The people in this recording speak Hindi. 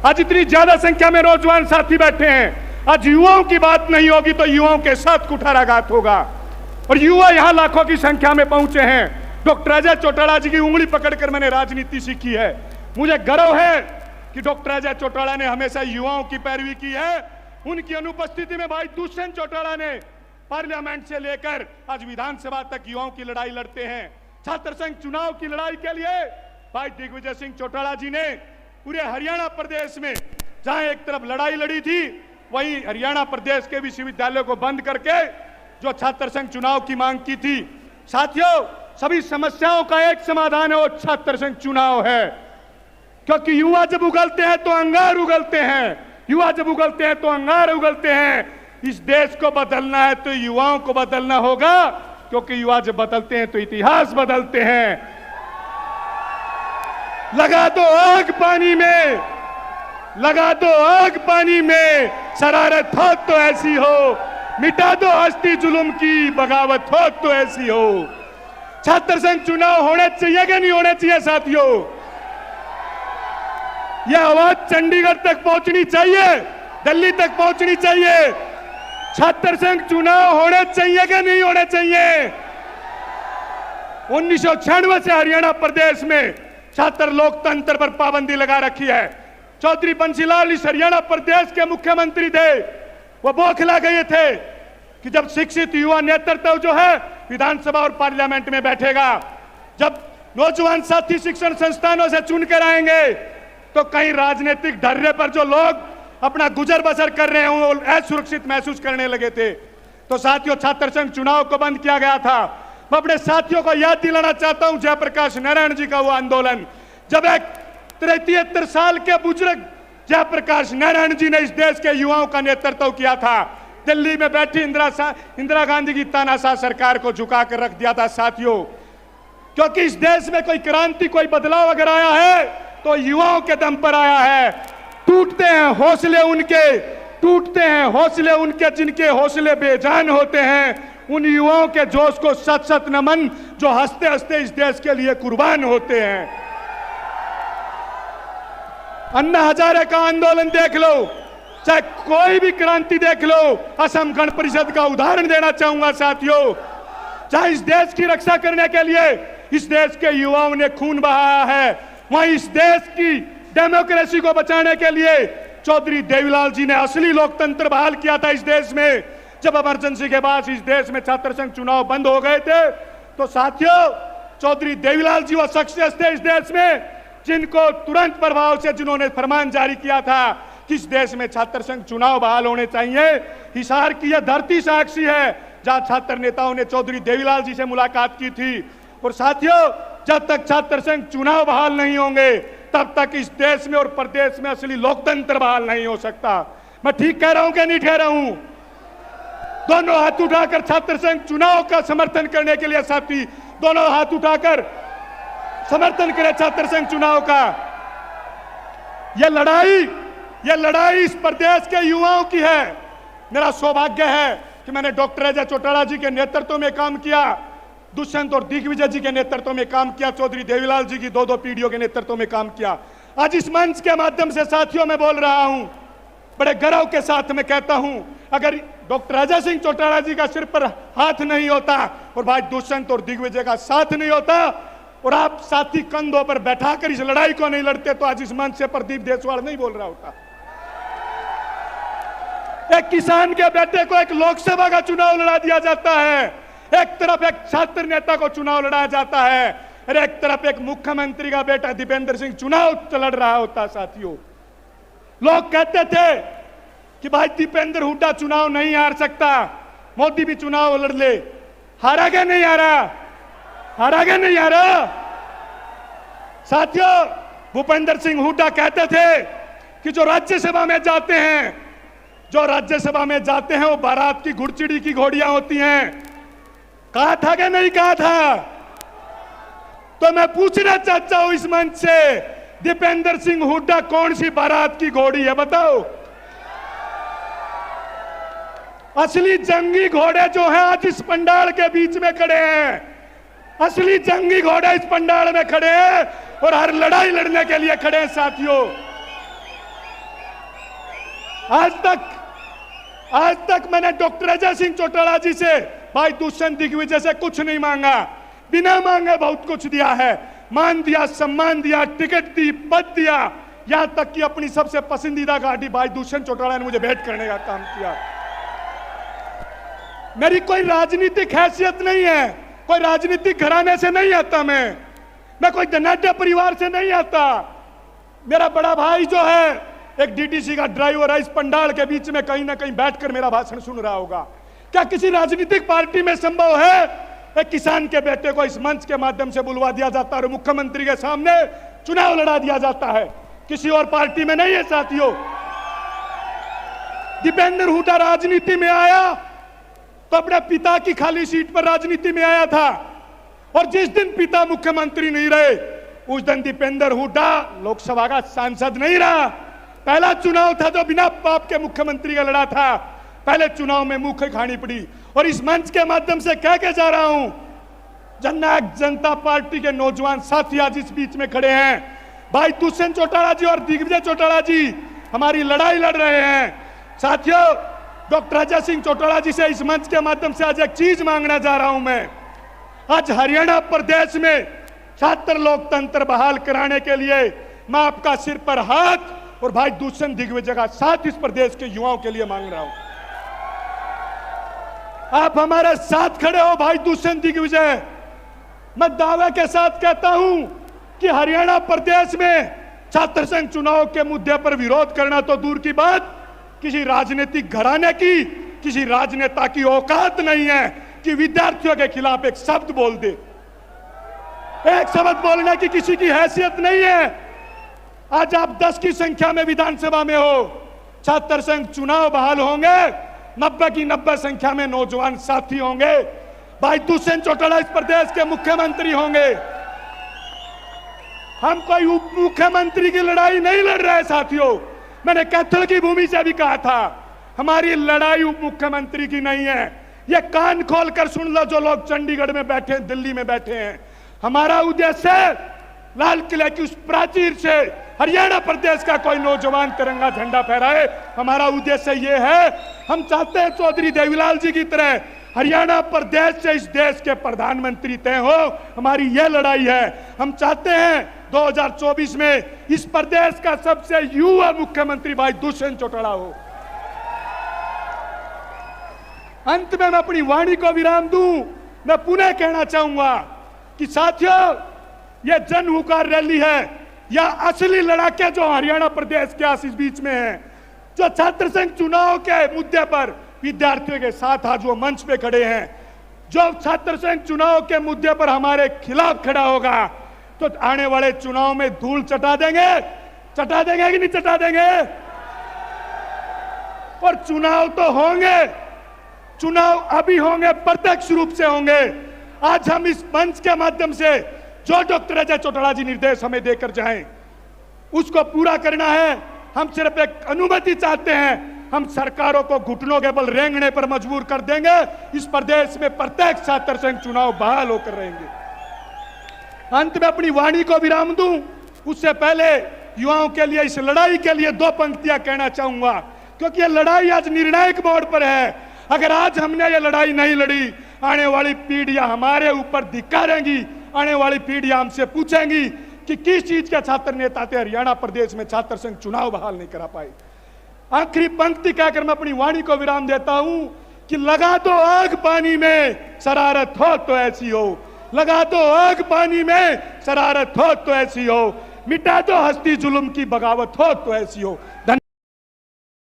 आज इतनी ज्यादा संख्या में नौजवान साथी बैठे हैं। आज युवाओं की बात नहीं होगी तो युवाओं के साथ कुठाराघात होगा, और युवा यहां लाखों की संख्या में पहुंचे हैं। डॉक्टर अजय चौटाला जी की उंगली पकड़कर मैंने राजनीति सीखी है। मुझे गर्व है कि डॉक्टर अजय चौटाला ने हमेशा युवाओं की पैरवी की है। उनकी अनुपस्थिति में भाई दुष्यंत चौटाला ने पार्लियामेंट से लेकर आज विधानसभा तक युवाओं की लड़ाई लड़ते हैं। छात्र संघ चुनाव की लड़ाई के लिए भाई दिग्विजय सिंह चौटाला जी ने पूरे हरियाणा प्रदेश में जहां एक तरफ लड़ाई लड़ी थी, वहीं हरियाणा प्रदेश के विश्वविद्यालयों को बंद करके जो छात्र संघ चुनाव की मांग की थी। साथियों, सभी समस्याओं का एक समाधान है, वो छात्र संघ चुनाव है। क्योंकि युवा जब उगलते हैं तो अंगार उगलते हैं, युवा जब उगलते हैं तो अंगार उगलते हैं। इस देश को बदलना है तो युवाओं को बदलना होगा, क्योंकि युवा जब बदलते हैं तो इतिहास बदलते हैं। लगा दो आग पानी में, लगा दो आग पानी में, शरारत हो तो ऐसी हो, मिटा दो हस्ती जुल्म की, बगावत हो तो ऐसी हो। छात्र संघ चुनाव होने चाहिए कि नहीं होने चाहिए साथियों? यह आवाज चंडीगढ़ तक पहुंचनी चाहिए, दिल्ली तक पहुंचनी चाहिए। छात्र संघ चुनाव होने चाहिए कि नहीं होने चाहिए? 1996 से हरियाणा प्रदेश में छात्र लोकतंत्र पर पाबंदी लगा रखी है। चौधरी बंसीलाल इस हरियाणा प्रदेश के मुख्यमंत्री थे। वो बौखला गए थे कि जब शिक्षित युवा नेतृत्व जो है विधानसभा और पार्लियामेंट में बैठेगा, जब नौजवान साथी शिक्षण संस्थानों से चुनकर आएंगे, तो कहीं राजनीतिक ढर्रे पर जो लोग अपना गुजर बसर कर रहे हैं वो असुरक्षित महसूस करने लगे थे। तो साथियों, छात्र संघ चुनाव को बंद किया गया था। मैं अपने साथियों को याद दिलाना चाहता हूं जयप्रकाश नारायण जी का वो आंदोलन, जब एक 73 साल के बुजुर्ग जयप्रकाश नारायण जी ने इस देश के युवाओं का नेतृत्व किया था। दिल्ली में बैठी इंदिरा गांधी की तानाशाह सरकार को झुका कर रख दिया था साथियों। क्योंकि इस देश में कोई क्रांति, कोई बदलाव अगर आया है तो युवाओं के दम पर आया है। टूटते हैं हौसले उनके, टूटते हैं हौसले उनके जिनके हौसले बेजान होते हैं। उन युवाओं के जोश को सत सत नमन, जो हंसते हंसते इस देश के लिए कुर्बान होते हैं। अन्ना हजारे का आंदोलन देख लो, चाहे कोई भी क्रांति देख लो। असम गण परिषद का उदाहरण देना चाहूंगा साथियों, चाहे इस देश की रक्षा करने के लिए इस देश के युवाओं ने खून बहाया है, वहीं इस देश की डेमोक्रेसी को बचाने के लिए चौधरी देवीलाल जी ने असली लोकतंत्र बहाल किया था इस देश में। जब इमरजेंसी के बाद इस देश में छात्र संघ चुनाव बंद हो गए थे, तो साथियों चौधरी देवीलाल जी वो शख्सियत थे इस देश में जिनको तुरंत प्रभाव से जिन्होंने फरमान जारी किया था कि इस देश में छात्र संघ चुनाव बहाल होने चाहिए। हिसार की यह धरती साक्षी है जहां छात्र नेताओं ने चौधरी देवीलाल जी से मुलाकात की थी। और साथियों, जब तक छात्र संघ चुनाव बहाल नहीं होंगे तब तक इस देश में और प्रदेश में असली लोकतंत्र बहाल नहीं हो सकता। मैं ठीक कह रहा हूं कि नहीं कह रहा हूं? दोनों हाथ उठाकर छात्र संघ चुनाव का समर्थन करने के लिए साथी, दोनों हाथ उठाकर समर्थन करें छात्र संघ चुनाव का। यह लड़ाई इस प्रदेश के युवाओं की है। मेरा सौभाग्य है कि मैंने डॉक्टर अजय चौटाला जी के नेतृत्व में काम किया, दुष्यंत और दिग्विजय जी के नेतृत्व में काम किया, चौधरी देवीलाल जी की दो पीढ़ियों के नेतृत्व में काम किया। आज इस मंच के माध्यम से साथियों मैं बोल रहा हूं, बड़े गर्व के साथ मैं कहता हूं, अगर डॉक्टर अजय सिंह चौटाला जी का सिर पर हाथ नहीं होता और भाई दुष्यंत और दिग्विजय का साथ नहीं होता और आप साथी कंधों पर बैठाकर इस लड़ाई को नहीं लड़ते, तो आज इस मंच से प्रदीप देशवाल नहीं बोल रहा होता। एक किसान के बेटे को एक लोकसभा का चुनाव लड़ा दिया जाता है, एक तरफ एक छात्र नेता को चुनाव लड़ाया जाता है, और एक तरफ एक मुख्यमंत्री का बेटा दीपेंद्र सिंह चुनाव लड़ रहा होता। साथियों, लोग कहते थे कि भाई दीपेंद्र हुड्डा चुनाव नहीं हार सकता, मोदी भी चुनाव लड़ ले। हारा क्या नहीं हारा? हारा क्या नहीं हारा? साथियों, भूपेंद्र सिंह हुड्डा कहते थे कि जो राज्यसभा में जाते हैं, वो बारात की घुड़चिड़ी की घोड़ियां होती हैं। कहा था कि नहीं कहा था? तो मैं पूछना चाहता हूं इस मंच से, दीपेंद्र सिंह हुड्डा कौन सी बारात की घोड़ी है बताओ? असली जंगी घोड़े जो हैं आज इस पंडाल के बीच में खड़े हैं, असली जंगी घोड़े इस पंडाल में खड़े हैं और हर लड़ाई लड़ने के लिए खड़े हैं। साथियों, आज तक मैंने डॉक्टर अजय सिंह चौटाला जी से, भाई दुष्यंत दिग्विजय से कुछ नहीं मांगा, बिना मांगे बहुत कुछ दिया है, मान दिया, सम्मान दिया, टिकट दी, पद दिया, यहां तक कि अपनी सबसे पसंदीदा गाड़ी भाई दुष्यंत चौटाला ने मुझे भेंट करने का काम किया। मेरी कोई राजनीतिक हैसियत नहीं है, कोई राजनीतिक घराने से नहीं आता, मैं कोई धनाढ्य परिवार से नहीं आता। मेरा बड़ा भाई जो है एक डीटीसी का ड्राइवर है, इस पंडाल के बीच में कहीं ना कहीं बैठकर मेरा भाषण सुन रहा होगा। क्या किसी राजनीतिक पार्टी में संभव है एक किसान के बेटे को इस मंच के माध्यम से बुलवा दिया जाता है और मुख्यमंत्री के सामने चुनाव लड़ा दिया जाता है? किसी और पार्टी में नहीं है साथियों। दीपेंद्र हुड्डा राजनीति में आया तो अपने पिता की खाली सीट पर राजनीति में आया था, और जिस दिन पिता मुख्यमंत्री नहीं रहे उस दिन दीपेंद्र हुड्डा लोकसभा का सांसद नहीं रहा। पहला चुनाव था जो बिना बाप के मुख्यमंत्री का लड़ा था, पहले चुनाव में मुंह खानी पड़ी। और इस मंच के माध्यम से कह के जा रहा हूं, जननायक जनता पार्टी के नौजवान साथी आज इस बीच में खड़े हैं, भाई दुष्यंत चौटाला जी और दिग्विजय चौटाला जी हमारी लड़ाई लड़ रहे हैं। साथियों, डॉक्टर अजय सिंह चौटाला जी से इस मंच के माध्यम से आज एक चीज मांगना जा रहा हूं मैं। आज हरियाणा प्रदेश में छात्र लोकतंत्र बहाल कराने के लिए मैं आपका सिर पर हाथ और भाई दुष्यंत दिग्विजय का साथ इस प्रदेश के युवाओं के लिए मांग रहा हूं। आप हमारे साथ खड़े हो भाई दुष्यंत दिग्विजय। मैं दावे के साथ कहता हूं कि हरियाणा प्रदेश में छात्र संघ चुनाव के मुद्दे पर विरोध करना तो दूर की बात, किसी राजनीतिक घराने की, किसी राजनेता की औकात नहीं है कि विद्यार्थियों के खिलाफ एक शब्द बोल दे। एक शब्द बोलने की किसी की हैसियत नहीं है। आज आप 10 की संख्या में विधानसभा में हो, छात्र संघ चुनाव बहाल होंगे, 90 की 90 संख्या में नौजवान साथी होंगे, भाई दुष्यंत चौटाला इस प्रदेश के मुख्यमंत्री होंगे। हम कोई उप मुख्यमंत्री की लड़ाई नहीं लड़ रहे साथियों। मैंने कैथल की भूमि से भी कहा था, हमारी लड़ाई उप मुख्यमंत्री की नहीं है। ये कान खोलकर सुन लो जो लोग चंडीगढ़ में बैठे हैं, दिल्ली में बैठे हैं। हमारा उद्देश्य लाल किले की उस प्राचीर से हरियाणा प्रदेश का कोई नौजवान तिरंगा झंडा फहराए। हमारा उद्देश्य ये है, हम चाहते हैं चौधरी देवीलाल जी की तरह हरियाणा प्रदेश से इस देश के प्रधानमंत्री तय हो। हमारी यह लड़ाई है। हम चाहते हैं 2024 में इस प्रदेश का सबसे युवा मुख्यमंत्री भाई दुष्यंत चौटाला हो। अंत में मैं अपनी वाणी को विराम दूं, मैं पुनः कहना चाहूंगा कि साथियों, यह जन हुकार रैली है या असली लड़ाके जो हरियाणा प्रदेश के इस बीच में है, जो छात्र संघ चुनाव के मुद्दे पर विद्यार्थियों के साथ आज वो मंच पे खड़े हैं, जो छात्र संघ चुनाव के मुद्दे पर हमारे खिलाफ खड़ा होगा तो आने वाले चुनाव में धूल चटा देंगे कि नहीं चटा देंगे? और चुनाव तो होंगे, चुनाव अभी होंगे, प्रत्यक्ष रूप से होंगे। आज हम इस मंच के माध्यम से जो डॉक्टर अजय चौटाला जी निर्देश हमें देकर जाएं, उसको पूरा करना है। हम सिर्फ एक अनुमति चाहते हैं, हम सरकारों को घुटनों के बल रेंगने पर मजबूर कर देंगे। इस प्रदेश में प्रत्येक छात्र संघ चुनाव बहाल होकर रहेंगे। अंत में अपनी वाणी को विराम दूं, उससे पहले युवाओं के लिए, इस लड़ाई के लिए 2 पंक्तियां कहना चाहूंगा, क्योंकि यह लड़ाई आज निर्णायक मोड़ पर है। अगर आज हमने ये लड़ाई नहीं लड़ी, आने वाली पीढ़ियां हमारे ऊपर धिक्कारेंगी, आने वाली पीढ़ियां हमसे पूछेंगी कि किस चीज के छात्र नेता थे हरियाणा प्रदेश में छात्र संघ चुनाव बहाल नहीं करा पाए। आखिरी पंक्ति कहकर मैं अपनी वाणी को विराम देता हूं कि लगा दो आग पानी में शरारत हो तो ऐसी हो, लगा दो आग पानी में शरारत हो तो ऐसी हो, मिटा दो हस्ती जुल्म की बगावत हो तो ऐसी हो।